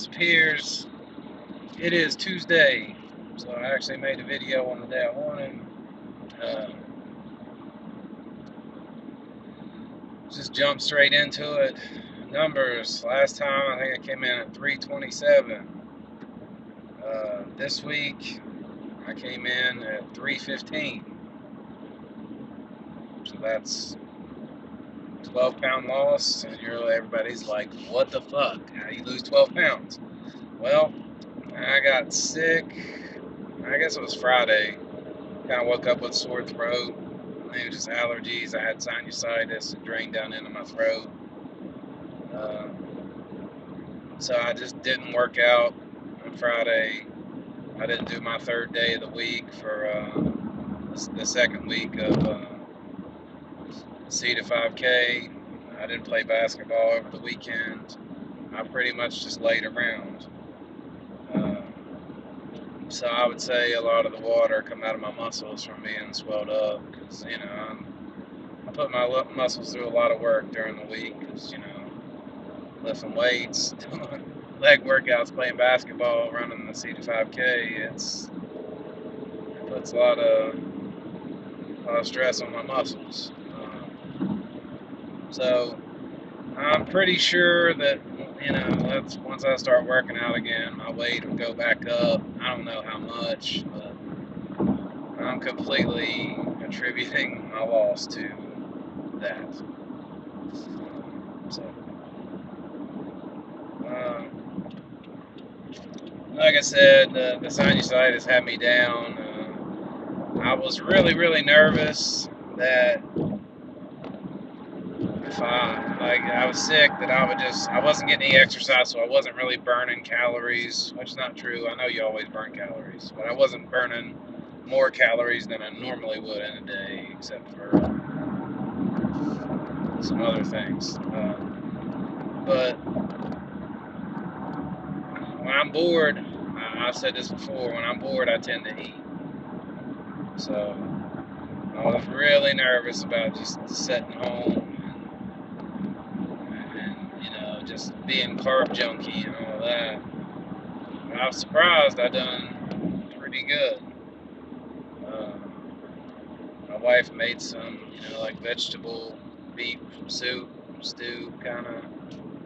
Disappears. It is Tuesday, so I actually made a video on the day I wanted. Just jump straight into it. Numbers. Last time I think I came in at 327. This week I came in at 315. So that's 12-pound loss, and everybody's like, "What the fuck? How do you lose 12 pounds?" Well, I got sick. I guess it was Friday. Kind of woke up with a sore throat. Maybe just allergies. I had sinusitis. It drained down into my throat. So I just didn't work out on Friday. I didn't do my third day of the week for the second week of C to 5K. I didn't play basketball over the weekend. I pretty much just laid around. So I would say a lot of the water come out of my muscles from being swelled up, because I put my muscles through a lot of work during the week, because lifting weights, doing leg workouts, playing basketball, running the C to 5K. It puts a lot of stress on my muscles. So I'm pretty sure that that's once I start working out again, my weight will go back up. I don't know how much, but I'm completely attributing my loss to that. So, like I said, the sinusitis had me down. I was really, really nervous that if I was sick, that I wasn't getting any exercise, so I wasn't really burning calories, which is not true. I know you always burn calories, but I wasn't burning more calories than I normally would in a day, except for some other things. But when I'm bored, I've said this before, when I'm bored, I tend to eat. So I was really nervous about just sitting home and just being carb junkie and all that. I was surprised I done pretty good. My wife made some, like vegetable beef soup, stew, kind of.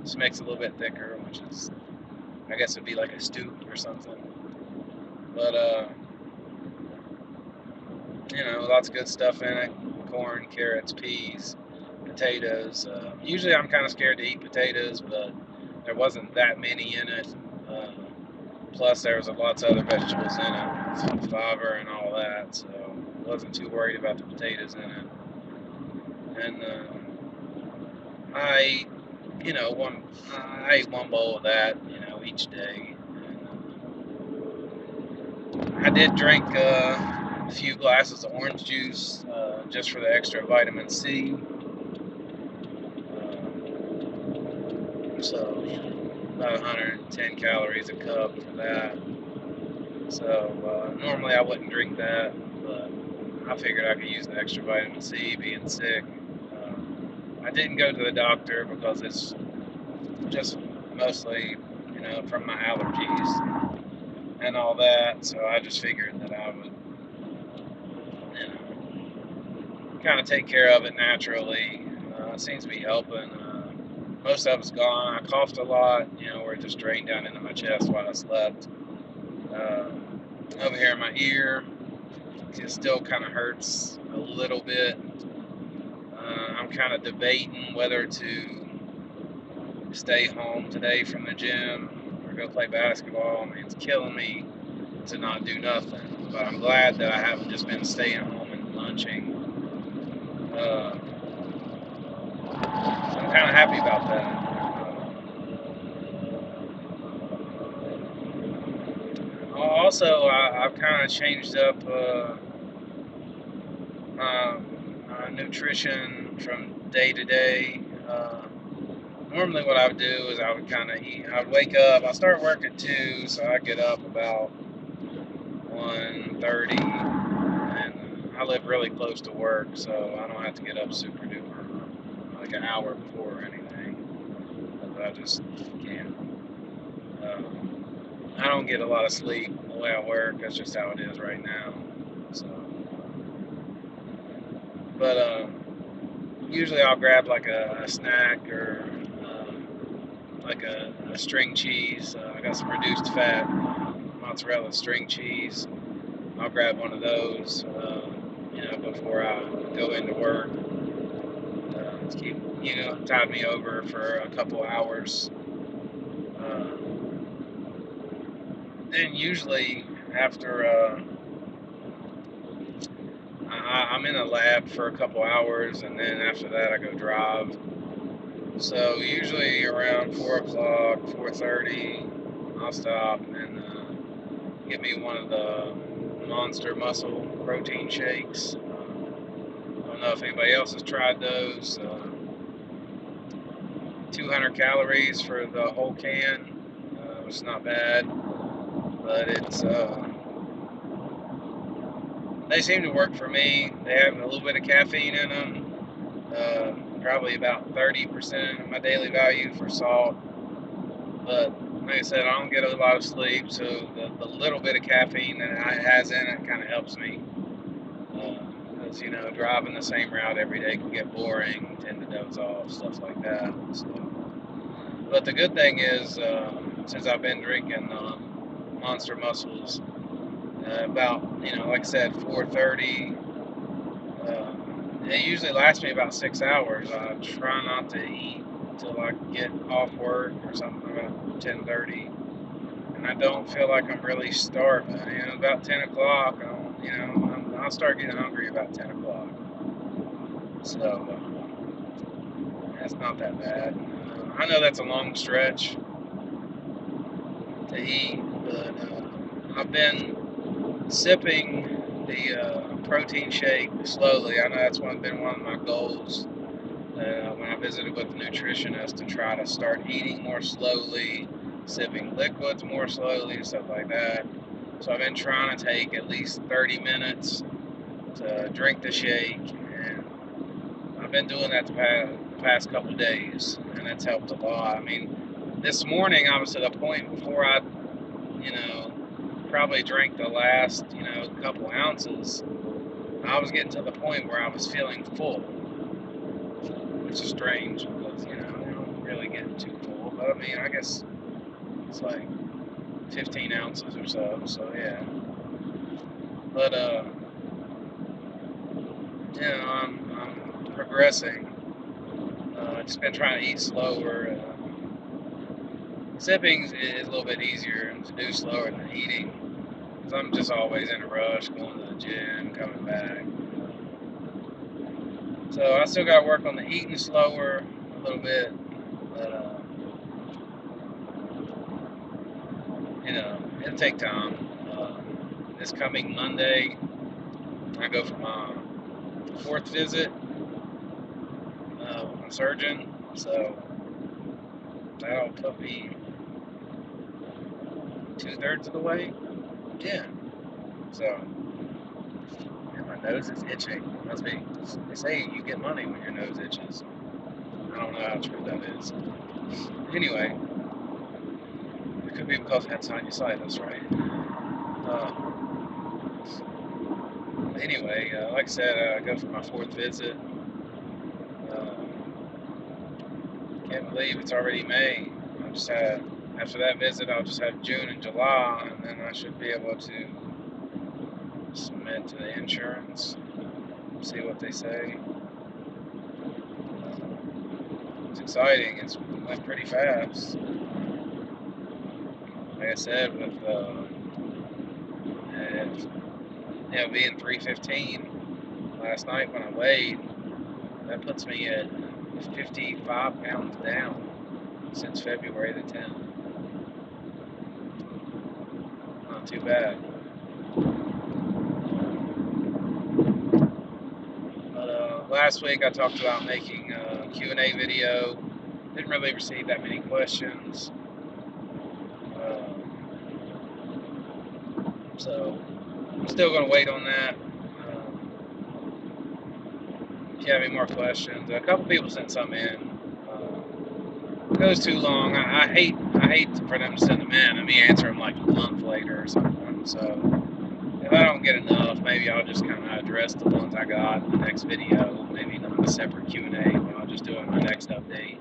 Just makes it a little bit thicker, which is, I guess it'd be like a stew or something. But, lots of good stuff in it. Corn, carrots, peas, potatoes. Usually I'm kind of scared to eat potatoes, but there wasn't that many in it. Plus there was lots of other vegetables in it, fiber and all that, so I wasn't too worried about the potatoes in it. And I ate one bowl of that, each day. And I did drink a few glasses of orange juice just for the extra vitamin C. So about 110 calories a cup for that. So normally I wouldn't drink that, but I figured I could use the extra vitamin C being sick. I didn't go to the doctor because it's just mostly, from my allergies and all that. So I just figured that I would, kind of take care of it naturally. It seems to be helping. Most of it's gone. I coughed a lot, where it just drained down into my chest while I slept. Over here in my ear, it still kind of hurts a little bit. I'm kind of debating whether to stay home today from the gym or go play basketball. I mean, it's killing me to not do nothing, but I'm glad that I haven't just been staying home and lunching. I'm kind of happy about that. Also, I've kind of changed up my nutrition from day to day. Normally what I would do is I would kind of eat. I would wake up. I start work at 2, so I get up about 1:30, and I live really close to work, so I don't have to get up super duper like an hour before or anything. But I just can't. I don't get a lot of sleep the way I work. That's just how it is right now. So, but usually I'll grab like a snack or like a string cheese. I got some reduced fat mozzarella string cheese. I'll grab one of those, before I go into work. To keep, tide me over for a couple hours. Then usually after I'm in a lab for a couple hours, and then after that I go drive. So usually around 4 o'clock, 4:30, I'll stop and get me one of the Monster Muscle protein shakes. I don't know if anybody else has tried those. 200 calories for the whole can, which is not bad, but it's they seem to work for me. They have a little bit of caffeine in them, probably about 30% of my daily value for salt. But like I said, I don't get a lot of sleep, so the little bit of caffeine that it has in it kind of helps me. Because, driving the same route every day can get boring, tend to doze off, stuff like that. So, but the good thing is, since I've been drinking Monster Muscles, about, like I said, 4:30, it usually lasts me about 6 hours. I try not to eat until I get off work or something about 10:30, and I don't feel like I'm really starving. About 10 o'clock, I'll start getting hungry about 10 o'clock. So that's not that bad. I know that's a long stretch to eat, but I've been sipping the protein shake slowly. I know that's been one of my goals when I visited with the nutritionist, to try to start eating more slowly, sipping liquids more slowly, and stuff like that. So I've been trying to take at least 30 minutes to drink the shake, and I've been doing that the past couple days, and it's helped a lot. I mean, this morning I was at a point before I, probably drank the last, couple ounces. I was getting to the point where I was feeling full, which is strange because, I don't really get too full. But I mean, I guess it's like 15 ounces or so yeah. But, I'm progressing. I've just been trying to eat slower. Sipping is a little bit easier to do slower than eating, because I'm just always in a rush, going to the gym, coming back. So I still got to work on the eating slower a little bit, but it'll take time. This coming Monday, I go for my 4th visit with my surgeon, so that'll put me 2/3 of the way. Yeah. So, and my nose is itching. Must be. They say you get money when your nose itches. I don't know how true that is. Anyway, it could be because I had sinusitis, right? Anyway, like I said, I go for my 4th visit. Can't believe it's already May. After that visit, I'll just have June and July, and then I should be able to submit to the insurance, see what they say. It's exciting. It went pretty fast. Like I said, with being 315 last night when I weighed, that puts me at 55 pounds down since February the 10th. Not too bad. But last week I talked about making a Q&A video. Didn't really receive that many questions. So I'm still going to wait on that. If you have any more questions, a couple people sent some in. It goes too long. I hate hate for them to send them in and me answer them like a month later or something. So if I don't get enough, maybe I'll just kind of address the ones I got in the next video. Maybe not a separate Q&A, but I'll just do it in my next update.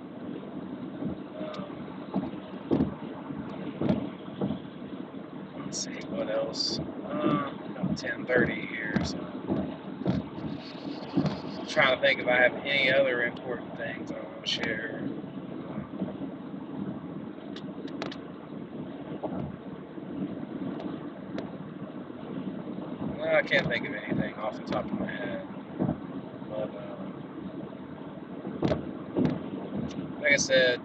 Let's see what else. About 10:30 here, so I'm trying to think if I have any other important things I want to share. I can't think of anything off the top of my head, but like I said,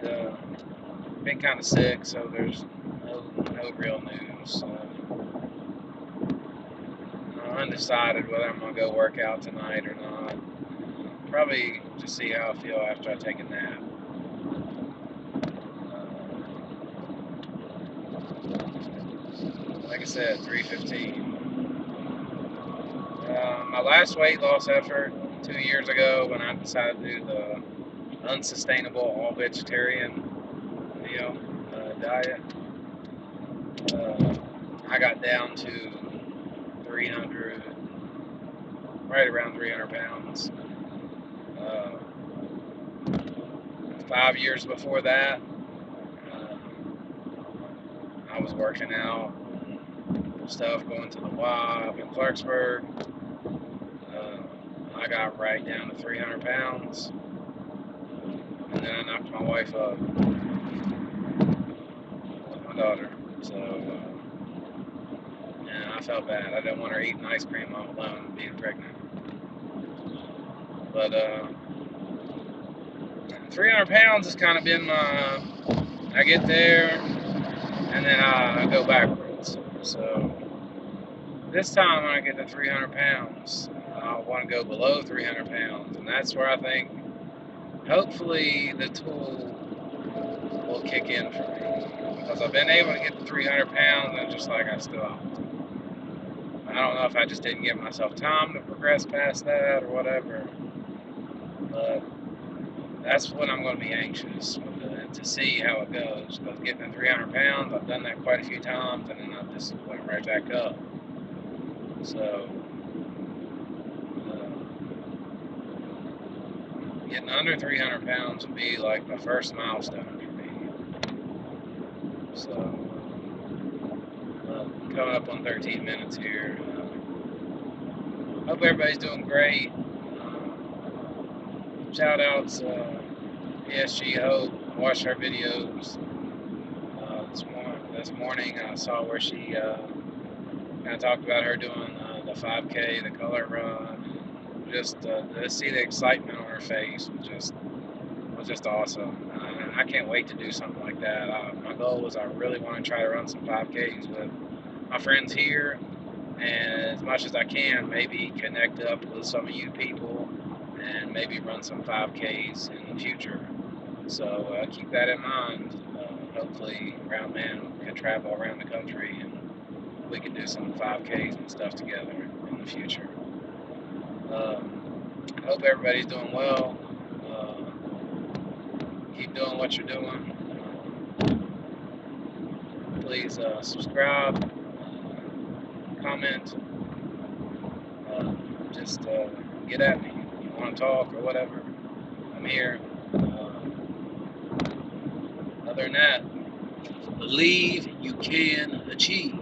been kind of sick, so there's no real news. I'm undecided whether I'm gonna go work out tonight or not. Probably just see how I feel after I take a nap. Like I said, 3:15. My last weight loss effort 2 years ago, when I decided to do the unsustainable all vegetarian diet, I got down to 300, right around 300 pounds. 5 years before that, I was working out stuff, going to the Y up in Clarksburg. I got right down to 300 pounds, and then I knocked my wife up with my daughter. So, yeah, I felt bad. I didn't want her eating ice cream all alone, being pregnant. But 300 pounds has kind of been my, I get there, and then I go backwards. So this time when I get to 300 pounds, I want to go below 300 pounds, and that's where I think hopefully the tool will kick in for me, because I've been able to get to 300 pounds and just like I stopped. I don't know if I just didn't give myself time to progress past that or whatever, but that's when I'm going to be anxious to see how it goes. Because getting to 300 pounds, I've done that quite a few times, and then I just went right back up. So getting under 300 pounds would be like the first milestone for me. So coming up on 13 minutes here. Hope everybody's doing great. Shout outs PSG Hope. Watched her videos this morning. I saw where she kind of talked about her doing the 5K, the color run. Just to see the excitement on her face was just awesome. I can't wait to do something like that. My goal is I really want to try to run some 5Ks with my friends here, and as much as I can, maybe connect up with some of you people and maybe run some 5Ks in the future. So keep that in mind. Hopefully Roundman can travel around the country and we can do some 5Ks and stuff together in the future. Hope everybody's doing well. Keep doing what you're doing. Please subscribe, comment, just get at me. If you want to talk or whatever, I'm here. Other than that, believe you can achieve.